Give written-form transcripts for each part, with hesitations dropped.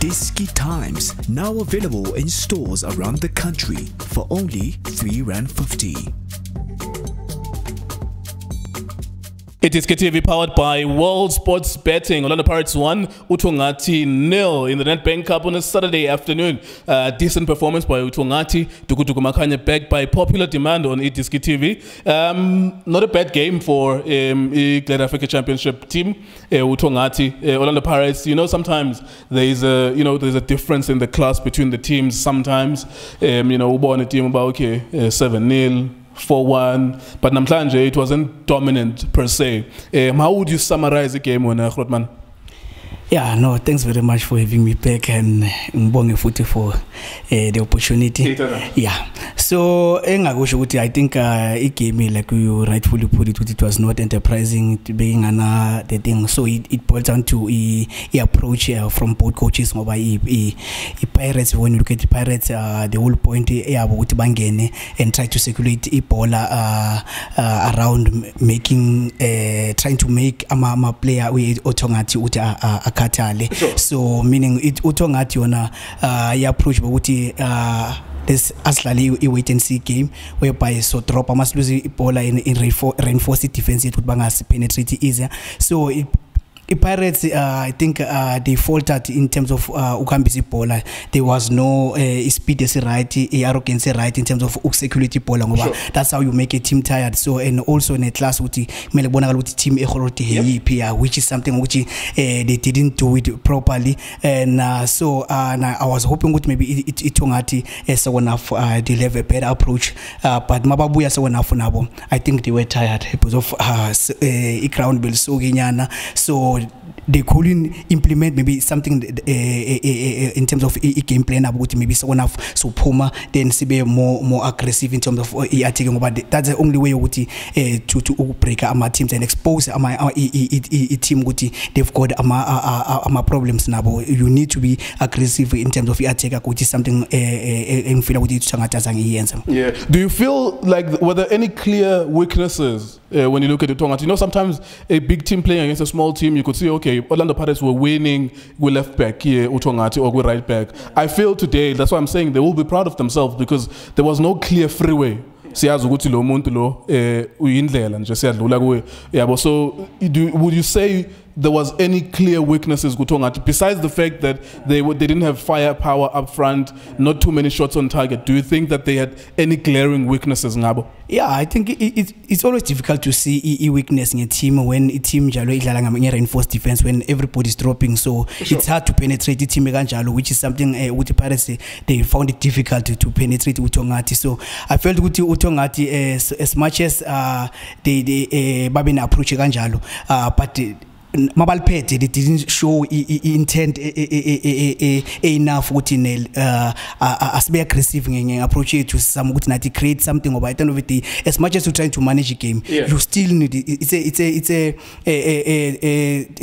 iDiskiTimes, now available in stores around the country for only R3.50. iDiskiTV powered by World Sports Betting. Orlando Pirates 1, Uthongathi 0 in the Nedbank Cup on a Saturday afternoon. Decent performance by Uthongathi. Duku Duku Makhanya backed by popular demand on iDiskiTV. Not a bad game for Glad Africa Championship team. Uthongathi, Orlando Pirates. You know, sometimes there's a difference in the class between the teams. Sometimes, on a team about 7-0. 4-1, but namhlanje it wasn't dominant per se. How would you summarize the game, Grootman? Yeah, no, thanks very much for having me back and ngibonge futhi for the opportunity. Yeah. So I think a game, like you rightfully put it was not enterprising to being the thing. So it boils down to a approach from both coaches. Pirates, when you look at the Pirates, the whole point and try to circulate a ball around, making trying to make a player with Uthongathi Katale. Sure. So meaning it Uthongathi on approach but this actually a wait and see game whereby so drop must lose the ball in reinforce the defense it would bang us penetrate easier. So Pirates, I think they faltered in terms of ukambisi ball. There was no speed is right, arrogance right in terms of security ball. Sure. That's how you make a team tired. So and also in a class with the team which is something which they didn't do it properly. And so I was hoping with maybe Uthongathi so enough they'll have a better approach. But Mababuya so enough nabo. I think they were tired because of ground bill so they couldn't implement maybe something in terms of a game plan about maybe someone have so Puma then be more aggressive in terms of attacking, but that's the only way to break our teams and expose our team they've got our problems now. You need to be aggressive in terms of attack, which is something in feel yeah. Do you feel like were there any clear weaknesses when you look at the Uthongathi? You know, sometimes a big team playing against a small team, you could say, okay, Orlando Pirates were winning with left back here, Uthongathi, or with right back. I feel today, that's why I'm saying they will be proud of themselves because there was no clear freeway. So would you say there was any clear weaknesses besides the fact that they didn't have firepower up front, not too many shots on target? Do you think that they had any glaring weaknesses, Ngabo? Yeah, I think it's always difficult to see a weakness in a team when a team reinforced defense when everybody's dropping. So sure. It's hard to penetrate the team which is something with the Pirates they found it difficult to penetrate Uthongathi. So I felt with Uthongathi as much as they babin approach but Mabalpete, they didn't show intent enough as be aggressive in approach to some good create something over at the end of the day. As much as you're trying to manage a game, yeah. You still need it's a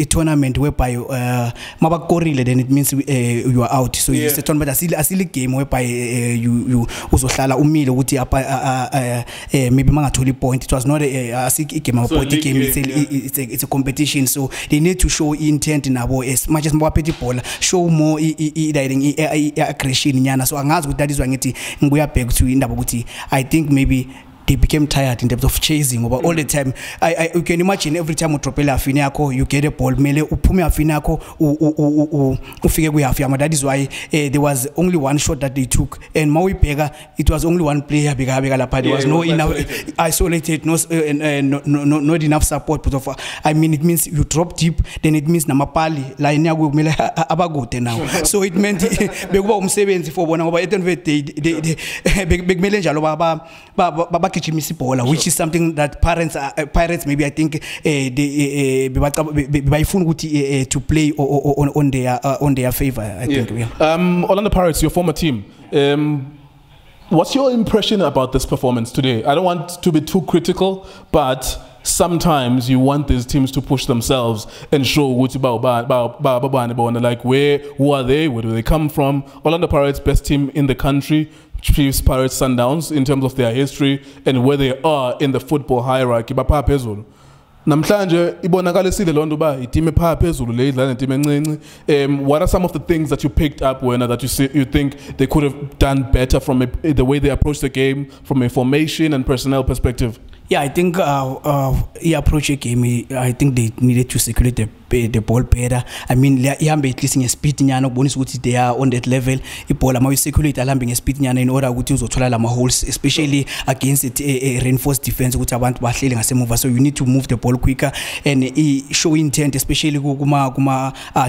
tournament whereby Mabakori then it means you are out. So yeah. It's a tournament a silly game whereby you also umile maybe mangatoli point. It was not a game of point game, it's a competition. So they need to show intent in our as much as more ball, show more aggression. So that is why we are back to in I think maybe they became tired in terms of chasing over all the time. You can imagine every time you drop a Finako, you get a ball, mele upume Finako, that is why there was only one shot that they took. And Maui Pega, it was only one player, there was no enough isolated, not enough support. I mean, it means you drop deep, then it means Namapali, Lainago Mele Abagote now. So it meant Begum 70 for one over 8 big Mele which is something that Pirates maybe I think they to play on their favor. I think. Orlando Pirates, your former team. What's your impression about this performance today? I don't want to be too critical, but sometimes you want these teams to push themselves and show like who are they, where do they come from? Orlando Pirates, best team in the country. Chiefs, Pirates, Sundowns in terms of their history and where they are in the football hierarchy. namhlanje ibonakalisile lonto ba itime pha phezulu le idlala netime encinci. What are some of the things that you picked up that you think they could have done better from the way they approach the game from a formation and personnel perspective? Yeah, I think he approach a game. I think they needed to circulate the ball better. I mean, at least in a speed nyana, bonus what they are on that level. The ball am circulate alambing a speed nyana in order to try lama holes, especially against a reinforced defense. Which I want to move. So you need to move the ball quicker and show intent, especially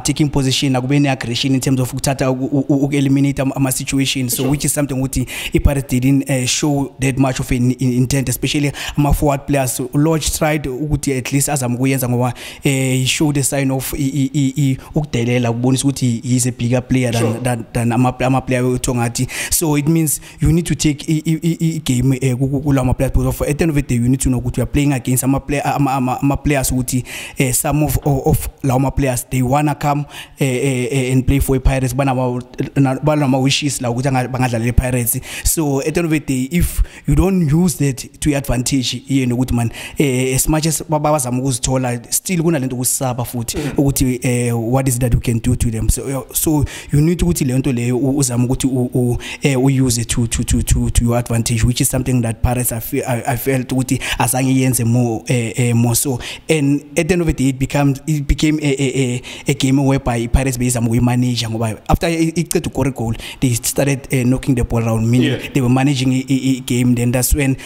taking position, aggression in terms of eliminate a situation. So which is something which Iparet didn't show that much of an intent, especially forward players. So Lorch tried at least as he showed the sign of he's a bigger player than a player Uthongathi. So it means you need to take game at the end of it you need to know what you are playing against players some of Lama players they wanna come and play for Pirates wishes Pirates. So at the end of it if you don't use that to your advantage, you know, man, as much as Baba was told, still going to lend Saba foot. What is that you can do to them? So you need to learn to use it to your advantage, which is something that Paris I felt as more so. And at the end of it, it became a game whereby Paris based we manage. After it got to score a goal, they started knocking the ball around. Meaning they were managing a game. Then that's when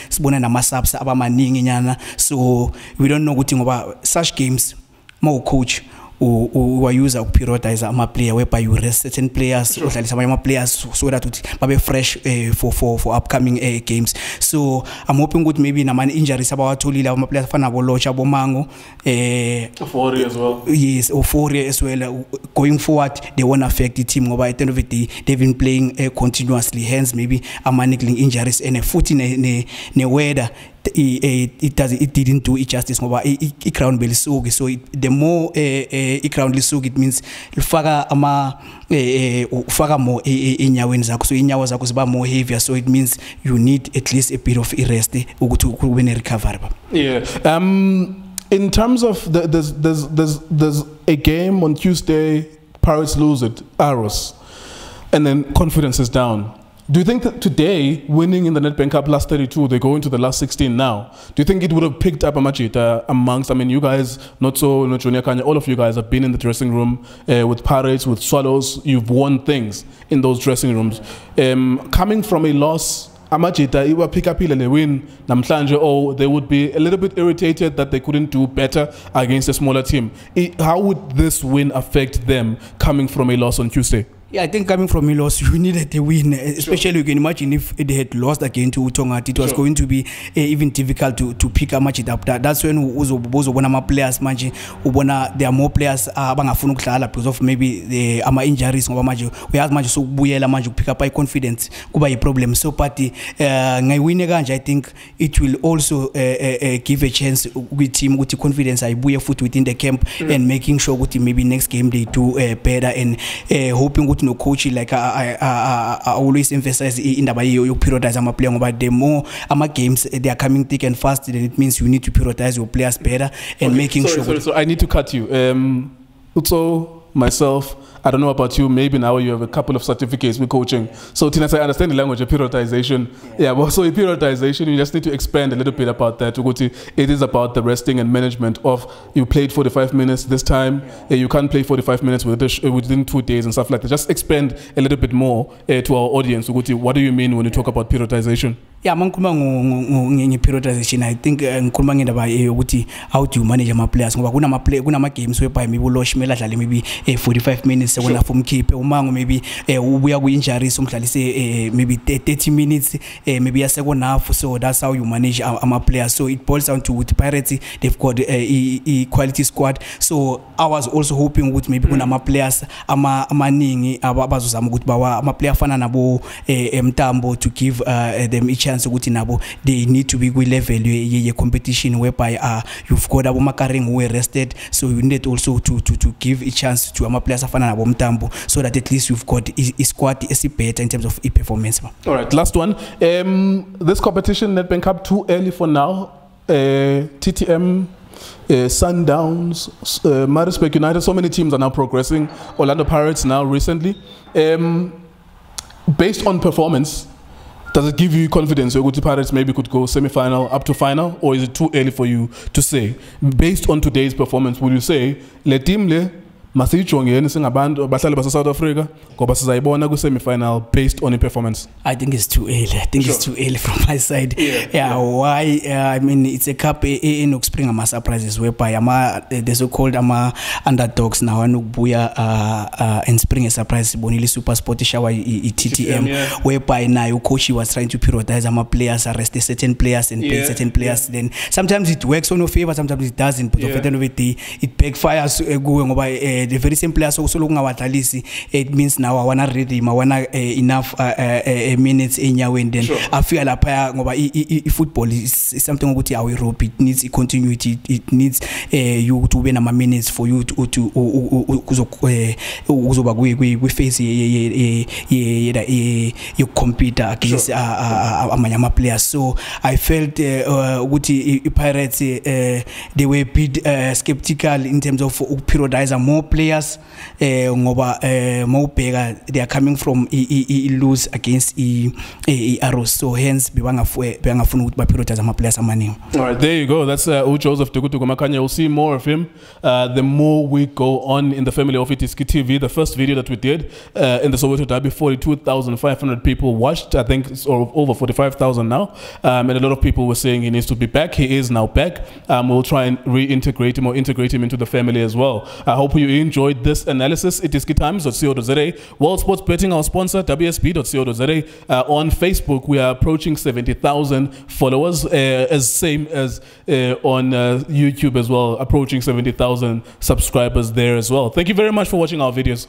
so we don't know what thing about such games. More coach who use a prioritize a player whereby you rest certain players so that be fresh for upcoming games. So I'm hoping good maybe na man injuries about to leave my players fana Lorch Mhango Euphoria as well. Yes, Euphoria as well. Going forward, they won't affect the team. Over at the end of it, they've been playing continuously. Hence, maybe a managing injuries and a foot in a weather. It didn't do it justice. It crown belly so the more crown so it means faga more in your wins so in your was more heavier, so it means you need at least a bit of rest to win a recovery. Yeah. In terms of there's a game on Tuesday, Pirates lose it, Arrows, and then confidence is down. Do you think that today, winning in the Nedbank Cup last 32, they go into the last 16 now? Do you think it would have picked up a match amongst, I mean, you guys, not Junior Kanye, all of you guys have been in the dressing room with Pirates, with Swallows. You've won things in those dressing rooms. Coming from a loss, Amachita, it will pick up and win. Namhlanje, they would be a little bit irritated that they couldn't do better against a smaller team. How would this win affect them coming from a loss on Tuesday? Yeah, I think coming from a loss, you needed a win. Especially, you can imagine if they had lost again to Uthongathi, it was going to be even difficult to pick a match it up. That's when one of my players, there are more players because of maybe the injuries. We have much so pick up confidence. Kuba a problem. So, party, I think it will also give a chance with team with confidence. I buy a foot within the camp and making sure maybe next game they do better and hoping. No coach like I always emphasize in the you prioritize I'm playing, but the more games they are coming thick and fast, then it means you need to prioritize your players better and making sure. So I need to cut you. Utso, myself, I don't know about you, maybe now you have a couple of certificates with coaching. So Tina, I understand the language of prioritization. Yeah, but so in prioritization, you just need to expand a little bit about that. It is about the resting and management of, you played 45 minutes this time, you can't play 45 minutes within 2 days and stuff like that. Just expand a little bit more to our audience. What do you mean when you talk about prioritization? Yeah, prioritization. I think how to manage my players. Kuna games whereby maybe Lorch maybe 45 minutes from keep maybe we are injuries maybe 30 minutes maybe a second half. So that's how you manage my players. So it boils down to with Pirates, they've got a quality squad. So I was also hoping with maybe my players my player Mtambo to give them each chance they need to be with level a competition whereby you've got Abu Makaring who are rested, so you need also to give a chance to our players so that at least you've got a squad is better in terms of performance. All right, last one. This competition, Nedbank Cup, too early for now. TTM Sundowns, Maritzburg United. So many teams are now progressing. Orlando Pirates now recently. Based on performance, does it give you confidence that Pirates maybe could go semi-final up to final, or is it too early for you to say? Based on today's performance, would you say le team le masijongeni singabantu abahlali base South Africa ngoba sizayibona ku semi-final based on the performance? I think it's too early. I think it's too early from my side. Why? I mean, it's a cup in Spring ama surprises whereby the so-called underdogs now anubuya and Spring a surprise bonili super sport shower TTM whereby now coach was trying to prioritize players, arrest certain players and pay certain players. Then sometimes it works on your favor, sometimes it doesn't. But at the end of the day, it backfires going by the very same players also looking at Talisi. It means now I wanna ready, I wanna enough minutes in your win. Then I feel like football is something about our Europe. It needs continuity. It needs you to win a minutes for you to we face you compete against Amanyama players. So I felt Pirates they were a bit skeptical in terms of periodize more players. They are coming from lose against Arrows. So hence all right, there you go. That's Joseph Duku Duku Makhanya. We'll see more of him the more we go on in the family of iDiskiTV. The first video that we did in the Soweto Derby, 42,500 people watched. I think it's over 45,000 now. And a lot of people were saying he needs to be back. He is now back. We'll try and reintegrate him or integrate him into the family as well. I hope you enjoyed this analysis. iDiskiTimes.co.za. World Sports Betting, our sponsor, WSB.co.za. On Facebook, we are approaching 70,000 followers, as same as on YouTube as well, approaching 70,000 subscribers there as well. Thank you very much for watching our videos.